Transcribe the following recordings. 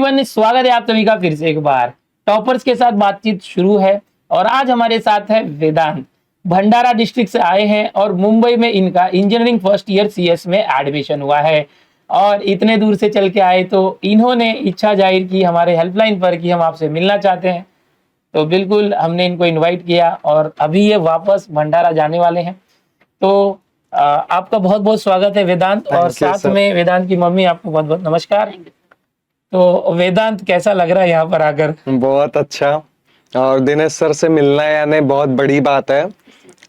Everyone, स्वागत है आप सभी का फिर से एक बार। टॉपर्स के साथ बातचीत शुरू है और आज हमारे साथ है वेदांत। भंडारा डिस्ट्रिक्ट से आए हैं और मुंबई में इनका इंजीनियरिंग फर्स्ट ईयर सीएस में एडमिशन हुआ है। और इतने दूर से चल के आए तो इन्होंने इच्छा जाहिर की हमारे हेल्पलाइन पर कि हम आपसे मिलना चाहते हैं। तो बिल्कुल हमने इनको इन्वाइट किया और अभी ये वापस भंडारा जाने वाले हैं। तो आपका बहुत बहुत स्वागत है वेदांत। और साथ में वेदांत की मम्मी, आपको बहुत बहुत नमस्कार। तो वेदांत, कैसा लग रहा है यहाँ पर आकर? बहुत अच्छा। और दिनेश सर से मिलना यानी बहुत बड़ी बात है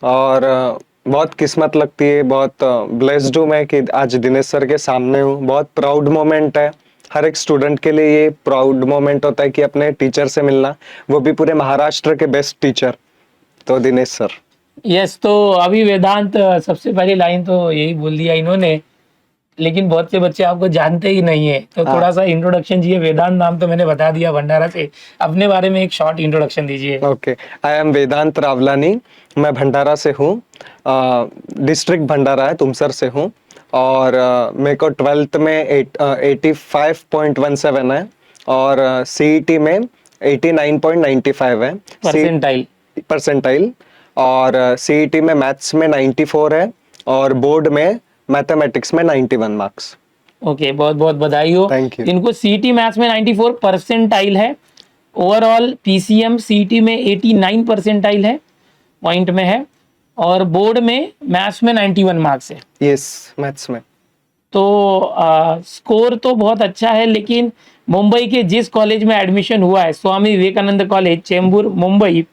और बहुत किस्मत लगती है। बहुत ब्लेस्ड हूँ मैं कि आज दिनेश सर के सामने हूँ। बहुत प्राउड मोमेंट है। हर एक स्टूडेंट के लिए ये प्राउड मोमेंट होता है कि अपने टीचर से मिलना, वो भी पूरे महाराष्ट्र के बेस्ट टीचर, तो दिनेश सर। यस, तो अभी वेदांत सबसे पहली लाइन तो यही बोल दिया इन्होंने, लेकिन बहुत से बच्चे आपको जानते ही नहीं है। तो थोड़ा सा इंट्रोडक्शन चाहिए। वेदांत नाम तो मैंने बता दिया भंडारा से, अपने बारे में एक शॉर्ट इंट्रोडक्शन दीजिए। ओके, आई एम वेदांत रावलानी। मैं भंडारा से हूँ। डिस्ट्रिक्ट भंडारा है, तुमसर से हूँ। और मेरे को 12th में 85.17 है और CET में 89.95 है परसेंटाइल। और CET में मैथ्स में 94 है और बोर्ड में मैथमेटिक्स में 91 मार्क्स। ओके, बहुत बहुत बधाई हो। Thank you. इनको CET मैथ्स में 94 परसेंटाइल है। ओवरऑल PCM CET में 89 परसेंटाइल है, पॉइंट में है। और बोर्ड में मैथ्स में 91 मार्क्स है। यस, मैथ्स में। तो स्कोर तो बहुत अच्छा है, लेकिन मुंबई के जिस कॉलेज में एडमिशन हुआ है, स्वामी विवेकानंद कॉलेज, चेंबूर, मुंबई,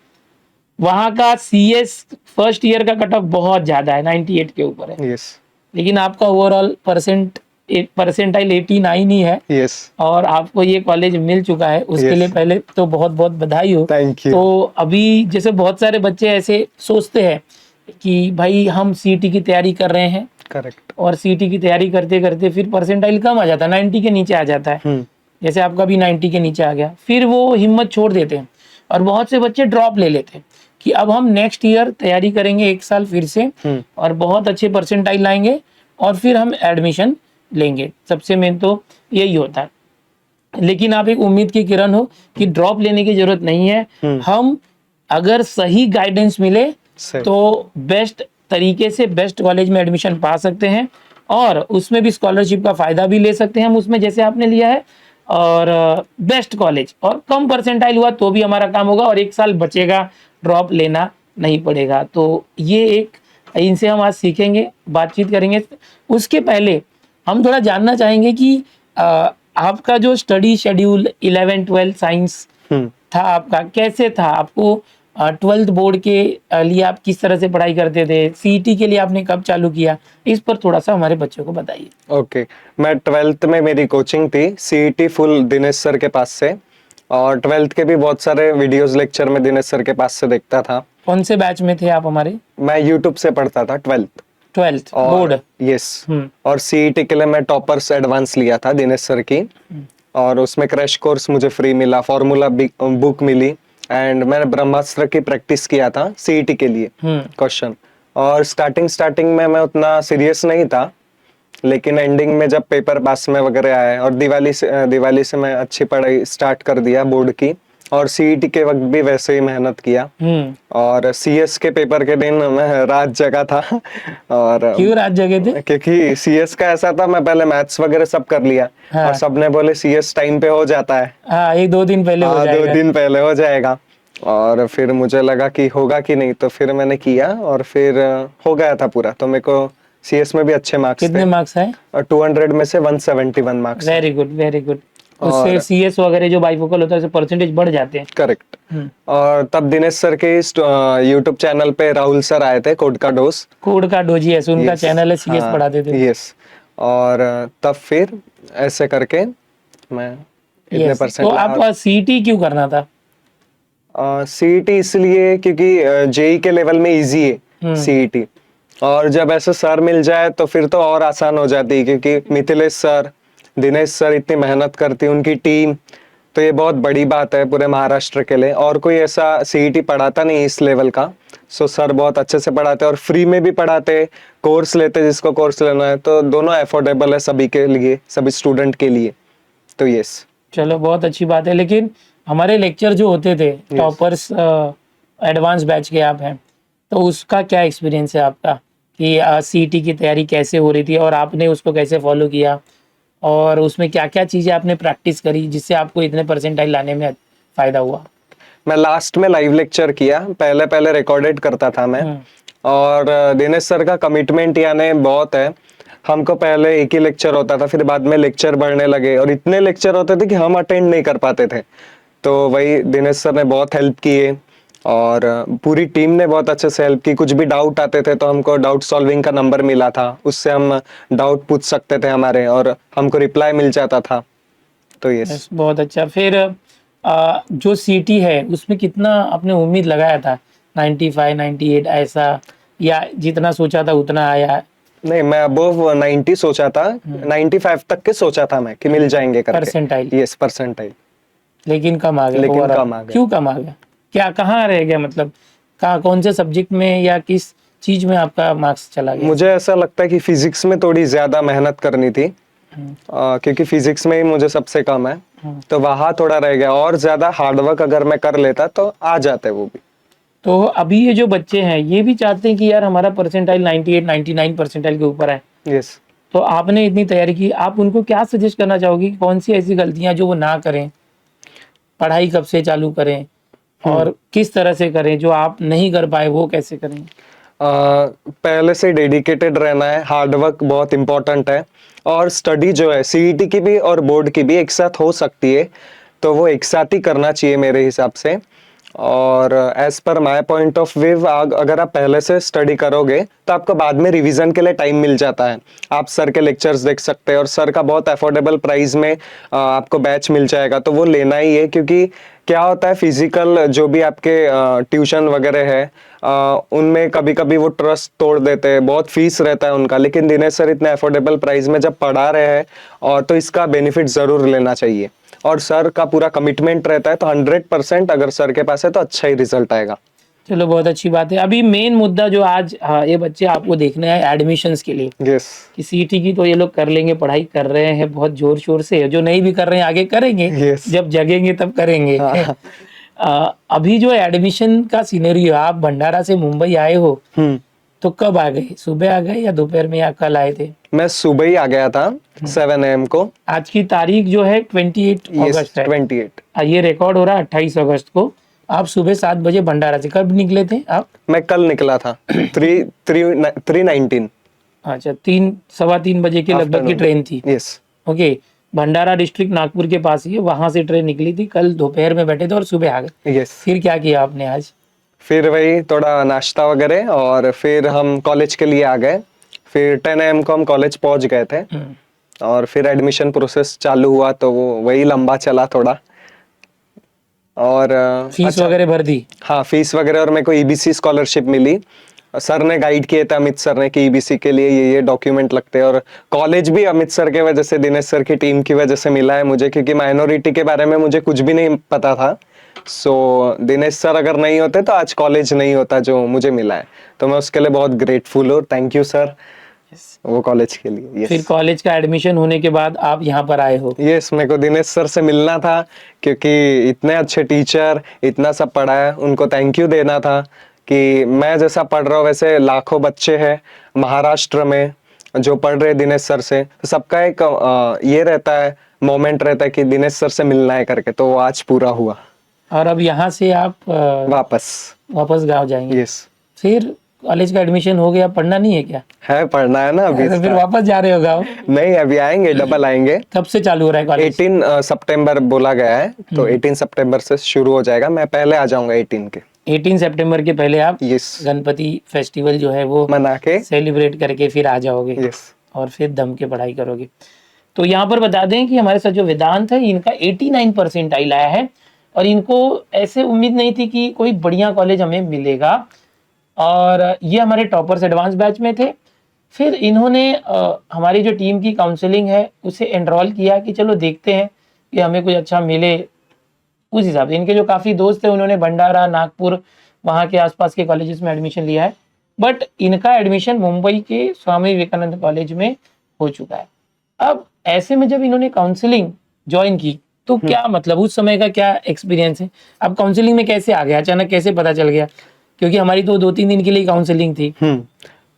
वहाँ का CS फर्स्ट ईयर का कट ऑफ बहुत ज्यादा है, 98 के ऊपर है। यस। लेकिन आपका ओवरऑल परसेंटाइल 89 ही है। यस। और आपको ये कॉलेज मिल चुका है, उसके लिए पहले तो बहुत बहुत बधाई हो। Thank you. तो अभी जैसे बहुत सारे बच्चे ऐसे सोचते हैं कि भाई हम CET की तैयारी कर रहे हैं, करेक्ट, और CET की तैयारी करते करते फिर परसेंटाइल कम आ जाता है, 90 के नीचे आ जाता है। जैसे आपका भी 90 के नीचे आ गया, फिर वो हिम्मत छोड़ देते हैं और बहुत से बच्चे ड्रॉप ले लेते हैं कि अब हम नेक्स्ट ईयर तैयारी करेंगे, एक साल फिर से, और बहुत अच्छे परसेंटाइल लाएंगे और फिर हम एडमिशन लेंगे। सबसे मेन तो यही होता है। लेकिन आप एक उम्मीद की किरण हो कि ड्रॉप लेने की जरूरत नहीं है। हम अगर सही गाइडेंस मिले तो बेस्ट तरीके से बेस्ट कॉलेज में एडमिशन पा सकते हैं और उसमें भी स्कॉलरशिप का फायदा भी ले सकते हैं हम उसमें, जैसे आपने लिया है। और बेस्ट कॉलेज और कम परसेंटाइल हुआ तो भी हमारा काम होगा और एक साल बचेगा, ड्रॉप लेना नहीं पड़ेगा। तो ये एक, इनसे हम आज सीखेंगे, बातचीत करेंगे। उसके पहले हम थोड़ा जानना चाहेंगे कि आपका जो स्टडी शेड्यूल 11-12 साइंस था आपका, कैसे था? आपको 12th बोर्ड के लिए आप किस तरह से पढ़ाई करते थे? CET के लिए आपने कब चालू किया? इस पर थोड़ा सा हमारे बच्चों को बताइए। ओके, मैं 12th में मेरी कोचिंग थी CET फुल दिनेश सर के पास से, और 12th के भी बहुत सारे वीडियोस लेक्चर में दिनेश सर के पास से देखता था। कौन से बैच में थे आप हमारे? मैं यूट्यूब से पढ़ता था 12th बोर्ड। यस। और CET के लिए मैं टॉपर्स एडवांस लिया था दिनेश सर की, और उसमें क्रैश कोर्स मुझे फ्री मिला, फॉर्मूला बुक मिली, एंड मैंने ब्रह्मास्त्र की प्रैक्टिस किया था CET के लिए क्वेश्चन। और स्टार्टिंग में मैं उतना सीरियस नहीं था, लेकिन एंडिंग में जब पेपर पास में वगैरह आए और दिवाली से मैं अच्छी पढ़ाई स्टार्ट कर दिया बोर्ड की, और CET के वक्त भी वैसे ही मेहनत किया। और CS के पेपर के दिन मैं रात जगा था। और क्यों रात जगे थे? क्योंकि CS का ऐसा था, मैं पहले मैथ्स वगैरह सब कर लिया। और सबने बोले CS टाइम पे हो जाता है। एक 2 दिन पहले हो जाएगा। 2 दिन पहले हो जाएगा। और फिर मुझे लगा कि होगा कि नहीं, तो फिर मैंने किया और फिर हो गया था पूरा। तो मेरे को CS में भी अच्छे मार्क्स थे। कितने मार्क्स है? 200 में से 171 marks. Very good, very good. उससे CS वगैरह जो बाइफोकल होता है उससे परसेंटेज बढ़ जाते हैं। करेक्ट। और तब दिनेश सर के यूट्यूब चैनल पे राहुल सर आए थे, कोड का डोज। यस, उनका चैनल है, CS पढ़ाते थे। यस। और तब फिर ऐसे करके मैं इतने परसेंट। तो आप CET क्यों करना था? CET इसलिए क्योंकि JEE के लेवल में इजी है CET, और जब ऐसे सर मिल जाए तो फिर तो और आसान हो जाती है, क्योंकि मिथिलेश सर, दिनेश सर इतनी मेहनत करती, उनकी टीम, तो ये बहुत बड़ी बात है पूरे महाराष्ट्र के लिए। और कोई ऐसा CET पढ़ाता नहीं इस लेवल का। सो सर बहुत अच्छे से पढ़ाते और फ्री में भी पढ़ाते, कोर्स लेते जिसको कोर्स लेना है, तो दोनों अफोर्डेबल है सभी के लिए, सभी स्टूडेंट के लिए। तो यस। चलो बहुत अच्छी बात है। लेकिन हमारे लेक्चर जो होते थे टॉपर्स एडवांस बैच के आप हैं, तो उसका क्या एक्सपीरियंस है आपका कि सीईटी की तैयारी कैसे हो रही थी और आपने उसको कैसे फॉलो किया और उसमें क्या क्या चीज़ें आपने प्रैक्टिस करी जिससे आपको इतने परसेंटाइल लाने में फ़ायदा हुआ? मैं लास्ट में लाइव लेक्चर किया, पहले पहले रिकॉर्डेड करता था मैं। और दिनेश सर का कमिटमेंट यानी बहुत है। हमको पहले एक ही लेक्चर होता था, फिर बाद में लेक्चर बढ़ने लगे और इतने लेक्चर होते थे कि हम अटेंड नहीं कर पाते थे। तो वही दिनेश सर ने बहुत हेल्प किए और पूरी टीम ने बहुत अच्छे से हेल्प की। कुछ भी डाउट आते थे तो हमको डाउट सॉल्विंग का नंबर मिला था, उससे हम डाउट पूछ सकते थे हमारे और हमको रिप्लाई मिल जाता था। तो यस, बहुत अच्छा। फिर जो सीटी है उसमें कितना आपने उम्मीद लगाया था? 95, 98 ऐसा, या जितना सोचा था उतना आया? नहीं, मैं अबव 90 सोचा था, 95 तक के सोचा था मैं कि मिल जाएंगे करके। परसेंटाइल? Yes, percentile. लेकिन कम आ गया। लेकिन overall? कम आ गया। क्यों कम आ गया? क्या कहाँ रह गया, मतलब कहाँ, कौन से सब्जेक्ट में या किस चीज में आपका मार्क्स चला गया? मुझे ऐसा लगता है कि फिजिक्स में थोड़ी ज्यादा मेहनत करनी थी, क्योंकि फिजिक्स में ही मुझे सबसे कम है। तो वहां थोड़ा रह गया, और ज्यादा हार्डवर्क अगर मैं कर लेता तो आ जाते वो भी। तो अभी ये जो बच्चे हैं ये भी चाहते हैं कि यार हमारा परसेंटाइल 98, 99 परसेंटाइल के ऊपर है। यस। तो आपने इतनी तैयारी की, आप उनको क्या सजेस्ट करना चाहोगी? कौन सी ऐसी गलतियां जो वो ना करें? पढ़ाई कब से चालू करें और किस तरह से करें? जो आप नहीं कर पाए वो कैसे करें? पहले से डेडिकेटेड रहना है, हार्डवर्क बहुत इंपॉर्टेंट है। और स्टडी जो है सीईटी की भी और बोर्ड की भी एक साथ हो सकती है, तो वो एक साथ ही करना चाहिए मेरे हिसाब से। और as per my point of view, अगर आप पहले से स्टडी करोगे तो आपको बाद में रिवीजन के लिए टाइम मिल जाता है। आप सर के लेक्चर्स देख सकते हैं और सर का बहुत अफोर्डेबल प्राइस में आपको बैच मिल जाएगा, तो वो लेना ही है। क्योंकि क्या होता है, फिजिकल जो भी आपके ट्यूशन वगैरह है उनमें कभी कभी वो ट्रस्ट तोड़ देते हैं, बहुत फीस रहता है उनका। लेकिन दिनेश सर इतने अफोर्डेबल प्राइस में जब पढ़ा रहे हैं और तो इसका बेनिफिट जरूर लेना चाहिए। और सर का पूरा कमिटमेंट रहता है, तो 100% अगर सर के पास है तो अच्छा ही रिजल्ट आएगा। चलो बहुत अच्छी बात है। अभी मेन मुद्दा जो आज ये बच्चे आपको देखने आए एडमिशन्स के लिए, यस। कि सीईटी की तो ये लोग कर लेंगे, पढ़ाई कर रहे हैं बहुत जोर शोर से, जो नहीं भी कर रहे हैं आगे करेंगे। Yes. जब जगेंगे तब करेंगे। अभी जो एडमिशन का सिनेरियो, आप भंडारा से मुंबई आए हो तो कब आ गए? सुबह आ गए या दोपहर में या कल आए थे? मैं सुबह ही आ गया था 7 AM को। आज की तारीख जो है 28 अगस्त है। 28। ये रिकॉर्ड हो रहा है 28 अगस्त को। आप सुबह 7 बजे भंडारा से कब निकले थे आप? मैं कल निकला था 3:19। अच्छा, 3, 3:15 बजे के लगभग की ट्रेन थी। यस। ओके, भंडारा डिस्ट्रिक्ट नागपुर के पास ही है, वहां से ट्रेन निकली थी। कल दोपहर में बैठे थे और सुबह आ गए। यस। फिर क्या किया आपने आज? फिर वही थोड़ा नाश्ता वगैरह, और फिर हम कॉलेज के लिए आ गए। फिर 10 AM को हम कॉलेज पहुंच गए थे और फिर एडमिशन प्रोसेस चालू हुआ, तो वो वही लंबा चला थोड़ा। और फीस वगैरह भर दी? हाँ, फीस वगैरह, और मेरे को ईबीसी स्कॉलरशिप मिली। सर ने गाइड किए थे, अमित सर ने, कि ईबीसी के लिए ये डॉक्यूमेंट लगते हैं। और कॉलेज भी अमित सर के वजह से, दिनेश सर की टीम की वजह से मिला है मुझे, क्योंकि माइनॉरिटी के बारे में मुझे कुछ भी नहीं पता था। सो दिनेश सर अगर नहीं होते तो आज कॉलेज नहीं होता जो मुझे मिला है। तो मैं उसके लिए बहुत ग्रेटफुल हूँ। थैंक यू सर, वो कॉलेज के लिए। फिर कॉलेज का एडमिशन होने के बाद आप यहाँ पर आए हो? यस, मेरे को दिनेश सर से मिलना था, क्योंकि इतने अच्छे टीचर, इतना सब पढ़ाया, उनको थैंक यू देना था। कि मैं जैसा पढ़ रहा हूँ वैसे लाखों बच्चे हैं महाराष्ट्र में जो पढ़ रहे दिनेश सर से। तो सबका एक ये रहता है, मोमेंट रहता है कि दिनेश सर से मिलना है करके, तो वो आज पूरा हुआ। और अब यहाँ से आप वापस गाँव जाएंगे? यस। फिर कॉलेज का एडमिशन हो गया, पढ़ना नहीं है क्या? है, पढ़ना है ना अभी। तो फिर वापस जा रहे हो गाँव? नहीं, अभी आएंगे, डबल आएंगे। कब से चालू हो रहा है कॉलेज? 18 सितंबर बोला गया है, तो 18 सितंबर से शुरू हो जाएगा। मैं पहले आ जाऊंगा 18 के। 18 सितंबर के पहले आप यस, गणपति फेस्टिवल जो है वो मना के सेलिब्रेट करके फिर आ जाओगे। यस। और फिर दम के पढ़ाई करोगे। तो यहाँ पर बता दें कि हमारे साथ जो वेदांत है, इनका 89 परसेंटाइल आया है और इनको ऐसे उम्मीद नहीं थी कि कोई बढ़िया कॉलेज हमें मिलेगा। और ये हमारे टॉपर्स एडवांस बैच में थे। फिर इन्होंने हमारी जो टीम की काउंसलिंग है उसे एनरोल किया कि चलो देखते हैं कि हमें कुछ अच्छा मिले। उस हिसाब से इनके जो काफ़ी दोस्त थे उन्होंने भंडारा, नागपुर, वहाँ के आसपास के कॉलेजेस में एडमिशन लिया है। बट इनका एडमिशन मुंबई के स्वामी विवेकानंद कॉलेज में हो चुका है। अब ऐसे में जब इन्होंने काउंसलिंग ज्वाइन की तो क्या मतलब उस समय का क्या एक्सपीरियंस है? आप काउंसलिंग में कैसे आ गए, अचानक कैसे पता चल गया? क्योंकि हमारी तो 2-3 दिन के लिए काउंसलिंग थी।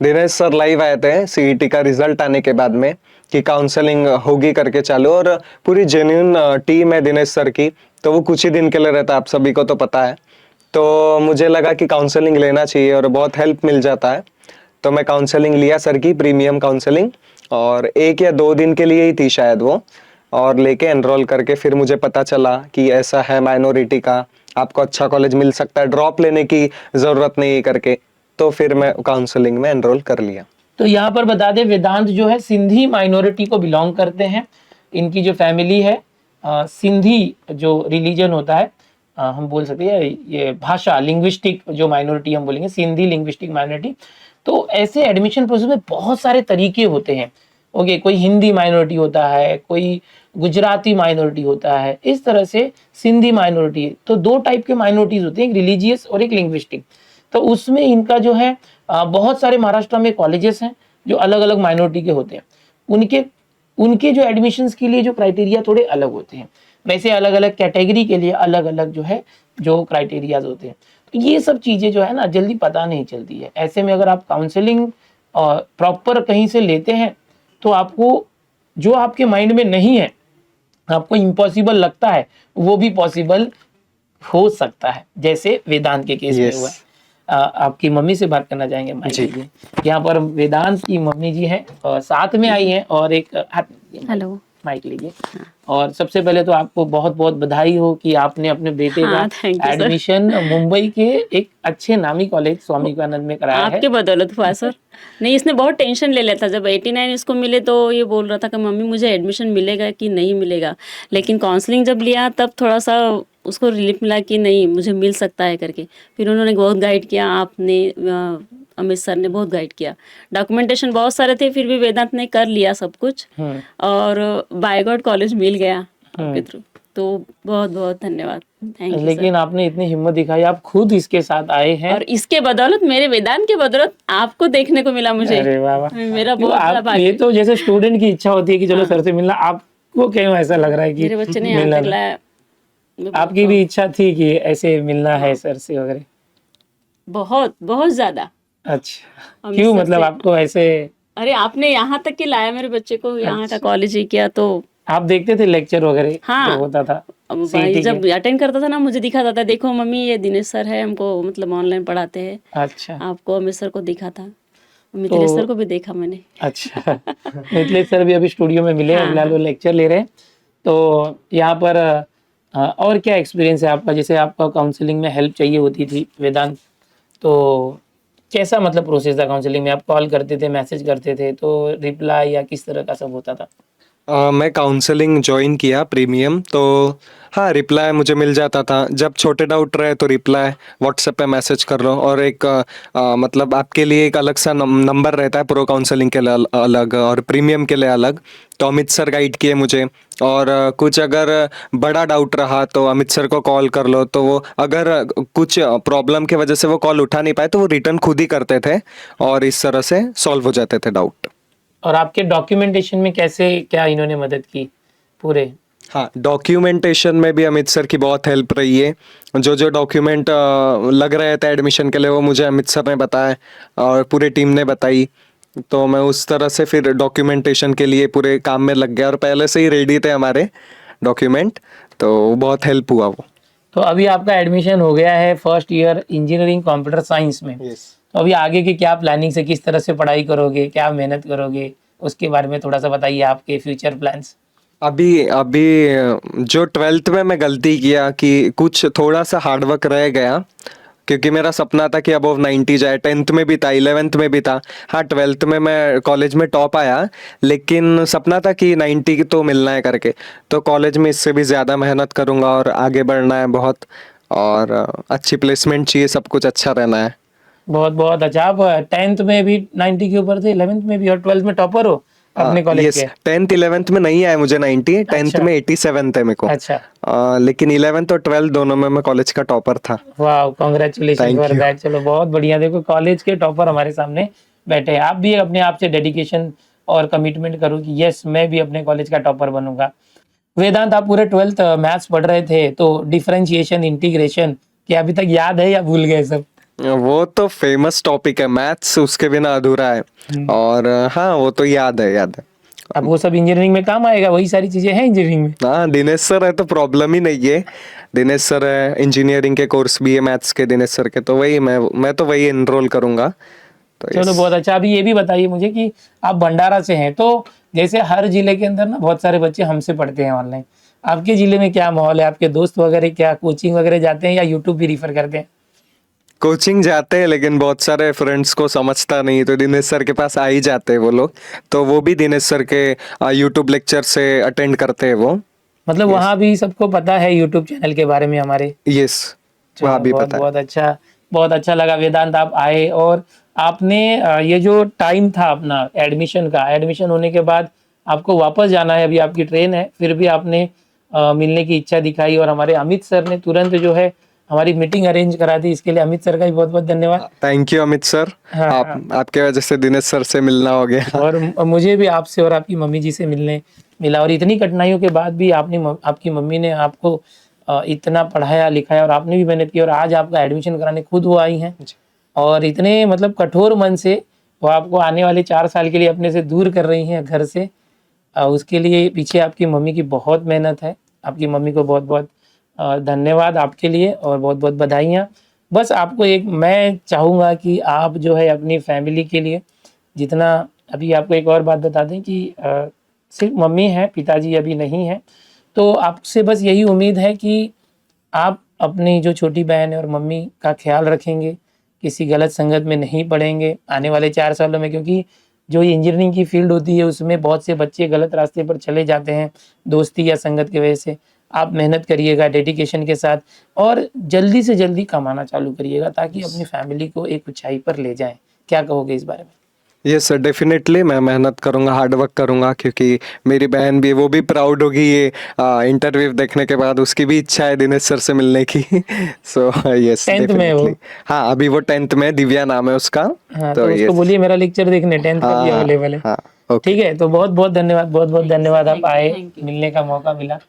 दिनेश सर लाइव आए थे सीईटी का रिजल्ट आने के बाद में कि काउंसलिंग होगी करके चालू, और पूरी जेन्युइन टीम है दिनेश सर की, तो वो कुछ ही दिन के लिए रहता है, आप सभी को तो पता है। तो मुझे लगा कि काउंसलिंग लेना चाहिए और बहुत हेल्प मिल जाता है, तो मैं काउंसलिंग लिया सर की, प्रीमियम काउंसलिंग, और 1 या 2 दिन के लिए ही थी शायद वो, और लेके एनरोल करके फिर मुझे पता चला कि ऐसा है माइनॉरिटी का, आपको अच्छा कॉलेज मिल सकता है, ड्रॉप लेने की जरूरत नहीं करके, तो फिर मैं काउंसलिंग में एनरोल कर लिया। तो यहाँ पर बता दें, वेदांत जो है सिंधी माइनॉरिटी को बिलोंग करते हैं। इनकी जो फैमिली है सिंधी जो रिलीजन होता है, हम बोल सकते हैं ये भाषा लिंग्विस्टिक जो माइनॉरिटी हम बोलेंगे, सिंधी लिंग्विस्टिक माइनॉरिटी। तो ऐसे एडमिशन प्रोसेस में बहुत सारे तरीके होते हैं। ओके, कोई हिंदी माइनॉरिटी होता है, कोई गुजराती माइनॉरिटी होता है, इस तरह से सिंधी माइनॉरिटी। तो 2 टाइप के माइनॉरिटीज होते हैं, एक रिलीजियस और एक लिंग्विस्टिक। तो उसमें इनका जो है बहुत सारे महाराष्ट्र में कॉलेजेस हैं जो अलग अलग माइनॉरिटी के होते हैं। उनके उनके जो एडमिशन्स के लिए जो क्राइटेरिया थोड़े अलग होते हैं। वैसे अलग अलग कैटेगरी के लिए अलग अलग जो है जो क्राइटेरियाज होते हैं। तो ये सब चीज़ें जो है ना जल्दी पता नहीं चलती है। ऐसे में अगर आप काउंसलिंग प्रॉपर कहीं से लेते हैं तो आपको जो आपके माइंड में नहीं है, आपको इम्पॉसिबल लगता है, वो भी पॉसिबल हो सकता है, जैसे वेदांत के केस में हुआ है। आपकी मम्मी से बात करना चाहेंगे माइक लीजिए। यहाँ पर वेदांत की मम्मी जी हैं और साथ में आई हैं, और एक हेलो माइक लीजिए। और सबसे पहले तो आपको बहुत बहुत बधाई हो कि आपने अपने बेटे का एडमिशन मुंबई के एक अच्छे नामी कॉलेज स्वामी विवेकानंद में कराया है। आपके बदौलत हुआ सर। नहीं, इसने बहुत टेंशन ले लिया था जब 89 इसको मिले, तो ये बोल रहा था कि मम्मी मुझे एडमिशन मिलेगा कि नहीं मिलेगा। लेकिन काउंसलिंग जब लिया तब थोड़ा सा उसको रिलीफ मिला कि नहीं मुझे मिल सकता है करके। फिर उन्होंने बहुत गाइड किया, आपने अमित सर ने बहुत गाइड किया। डॉक्यूमेंटेशन बहुत सारे थे, फिर भी वेदांत ने कर लिया सब कुछ, और बाय गॉड कॉलेज मिल गया आपके थ्रू। तो बहुत बहुत धन्यवाद, थैंक यू। लेकिन आपने इतनी हिम्मत दिखाई, आप खुद इसके साथ आए हैं, और इसके बदौलत, मेरे वेदांत के बदौलत आपको देखने को मिला मुझे। अरे वाह वाह। मेरा बहुत बड़ा भाग्य। ये तो जैसे स्टूडेंट की इच्छा होती है कि चलो सर से मिलना, आपको क्यों ऐसा लग रहा है कि मेरे बच्चे ने यहाँ तक लाया? आपकी भी इच्छा थी कि ऐसे मिलना है सर से वगैरह? बहुत बहुत ज्यादा। अच्छा, क्यों, मतलब आपको ऐसे? अरे आपने यहाँ तक के लाया मेरे बच्चे को, यहाँ का कॉलेज ही किया। तो आप देखते थे लेक्चर वगैरह? हाँ, जो होता था भाई जब अटेंड करता था ना, मुझे दिखाता था, देखो मम्मी ये दिनेश सर है, हमको मतलब ऑनलाइन पढ़ाते हैं। अच्छा, आपको अमित सर को दिखा था, मिथिलेश सर को भी देखा मैंने। अच्छा, मिथिलेश सर भी अभी स्टूडियो में मिले, फिलहाल वो लेक्चर ले रहे हैं। तो यहाँ पर और क्या एक्सपीरियंस है आपका? जैसे आपका काउंसलिंग में हेल्प चाहिए होती थी वेदांत, तो कैसा मतलब प्रोसेस था काउंसलिंग में? आप कॉल करते थे, मैसेज करते थे, तो रिप्लाई या किस तरह का सब होता था? मैं काउंसलिंग ज्वाइन किया प्रीमियम, तो हाँ रिप्लाई मुझे मिल जाता था। जब छोटे डाउट रहे तो रिप्लाई व्हाट्सएप पे मैसेज कर लो, और एक मतलब आपके लिए एक अलग सा नंबर रहता है प्रो काउंसलिंग के लिए अलग और प्रीमियम के लिए अलग। तो अमित सर गाइड किए मुझे, और कुछ अगर बड़ा डाउट रहा तो अमित सर को कॉल कर लो, तो वो अगर कुछ प्रॉब्लम की वजह से वो कॉल उठा नहीं पाए तो वो रिटर्न खुद ही करते थे, और इस तरह से सॉल्व हो जाते थे डाउट। और आपके डॉक्यूमेंटेशन में कैसे क्या इन्होंने मदद की पूरे? हाँ, डॉक्यूमेंटेशन में भी अमित सर की बहुत हेल्प रही है। जो जो डॉक्यूमेंट लग रहे थे एडमिशन के लिए वो मुझे अमित सर ने बताया और पूरी टीम ने बताई, तो मैं उस तरह से फिर डॉक्यूमेंटेशन के लिए पूरे काम में लग गया, और पहले से ही रेडी थे हमारे डॉक्यूमेंट, तो बहुत हेल्प हुआ वो। तो अभी आपका एडमिशन हो गया है first year engineering computer science में। तो अभी आगे की क्या प्लानिंग से, किस तरह से पढ़ाई करोगे, क्या मेहनत करोगे, उसके बारे में थोड़ा सा बताइए, आपके फ्यूचर प्लान्स। अभी जो 12th में मैं गलती किया कि कुछ थोड़ा सा हार्डवर्क रह गया, क्योंकि मेरा सपना था कि अबव 90 जाए। 10th में भी था, 11th में भी था। हाँ, 12th में मैं कॉलेज में टॉप आया, लेकिन सपना था कि 90 तो मिलना है करके। तो कॉलेज में इससे भी ज़्यादा मेहनत करूँगा और आगे बढ़ना है बहुत, और अच्छी प्लेसमेंट चाहिए, सब कुछ अच्छा रहना है। बहुत बहुत अच्छा। आप 10th में भी 90 के ऊपर थे, 11th में भी, और 12th में टॉपर हो अपने कॉलेज के? 10th 11th में नहीं आया मुझे 90, 10th में 87 थे मेरे को। अच्छा, लेकिन 11th और 12th दोनों में मैं कॉलेज का टॉपर था। वाह, कांग्रेचुलेशन फॉर दैट। चलो बहुत बढ़िया। देखो कॉलेज के टॉपर हमारे सामने बैठे हैं। आप भी अपने आप से डेडिकेशन और कमिटमेंट करो कि यस मैं भी अपने कॉलेज का टॉपर बनूंगा। वेदांत, आप पूरे 12th मैथ्स पढ़ रहे थे, तो डिफरेंशिएशन, इंटीग्रेशन क्या अभी तक याद है या भूल गए सब? वो तो फेमस टॉपिक है, मैथ्स उसके बिना अधूरा है। और हाँ, वो तो याद है, याद है। अब वो सब इंजीनियरिंग में काम आएगा, वही सारी चीजें हैं इंजीनियरिंग में। हाँ, दिनेश सर है तो प्रॉब्लम ही नहीं है। दिनेश सर है, इंजीनियरिंग के कोर्स भी है मैथ्स के दिनेश सर के, तो वही मैं तो वही एनरोल करूंगा। तो चलो बहुत अच्छा। अभी ये भी बताइए मुझे कि आप भंडारा से हैं, तो जैसे हर जिले के अंदर ना बहुत सारे बच्चे हमसे पढ़ते हैं ऑनलाइन, आपके जिले में क्या माहौल है? आपके दोस्त वगैरह क्या कोचिंग वगैरह जाते हैं या यूट्यूब भी रिफर करते हैं? कोचिंग जाते हैं, लेकिन बहुत सारे फ्रेंड्स को समझता नहीं, तो दिनेश सर के पास आ ही जाते हैं वो लोग। तो वो भी दिनेश सर के यूट्यूब लेक्चर से अटेंड करते हैं वो। मतलब वहाँ भी सबको पता है यूट्यूब चैनल के बारे में हमारे? यस, वहाँ भी बहुत पता है। बहुत अच्छा, बहुत अच्छा लगा वेदांत आप आए। और आपने ये जो टाइम था अपना एडमिशन का, एडमिशन होने के बाद आपको वापस जाना है, अभी आपकी ट्रेन है, फिर भी आपने मिलने की इच्छा दिखाई और हमारे अमित सर ने तुरंत जो है हमारी मीटिंग अरेंज करा दी। इसके लिए अमित सर का भी बहुत बहुत धन्यवाद। Thank you Amit sir. हाँ, आपके वजह से दिनेश सर से मिलना हो गया। और मुझे भी आपसे और आपकी मम्मी जी से मिला, और इतनी कठिनाइयों के बाद भी आपकी मम्मी ने आपको इतना पढ़ाया लिखाया और आपने भी मेहनत की, और आज आपका एडमिशन कराने खुद वो आई हैं, और इतने मतलब कठोर मन से वो आपको आने वाले 4 साल के लिए अपने से दूर कर रही हैं घर से। उसके लिए पीछे आपकी मम्मी की बहुत मेहनत है। आपकी मम्मी को बहुत बहुत धन्यवाद आपके लिए, और बहुत बहुत बधाइयाँ। बस आपको एक मैं चाहूँगा कि आप जो है अपनी फैमिली के लिए जितना, अभी आपको एक और बात बता दें कि सिर्फ मम्मी है, पिताजी अभी नहीं है, तो आपसे बस यही उम्मीद है कि आप अपनी जो छोटी बहन है और मम्मी का ख्याल रखेंगे, किसी गलत संगत में नहीं पड़ेंगे आने वाले 4 सालों में, क्योंकि जो इंजीनियरिंग की फील्ड होती है उसमें बहुत से बच्चे गलत रास्ते पर चले जाते हैं दोस्ती या संगत की वजह से। आप मेहनत करिएगा डेडिकेशन के साथ, और जल्दी से जल्दी कमाना चालू करिएगा ताकि अपनी फैमिली को एक ऊंचाई पर ले जाएं। क्या कहोगे इस बारे में? यस सर, डेफिनेटली मैं मेहनत करूंगा, हार्ड वर्क करूंगा, क्योंकि मेरी बहन भी, वो भी प्राउड होगी ये इंटरव्यू देखने के बाद। उसकी भी इच्छा है दिनेश सर से मिलने की। सो यस, 10th में वो? हाँ, अभी वो 10th में, दिव्या नाम है उसका। हाँ, तो उसको बोलिए मेरा लेक्चर देखने 10th में भी अवेलेबल है। हाँ, ओके। ठीक है, तो बहुत बहुत धन्यवाद, बहुत बहुत धन्यवाद, आप आए, मिलने का मौका मिला।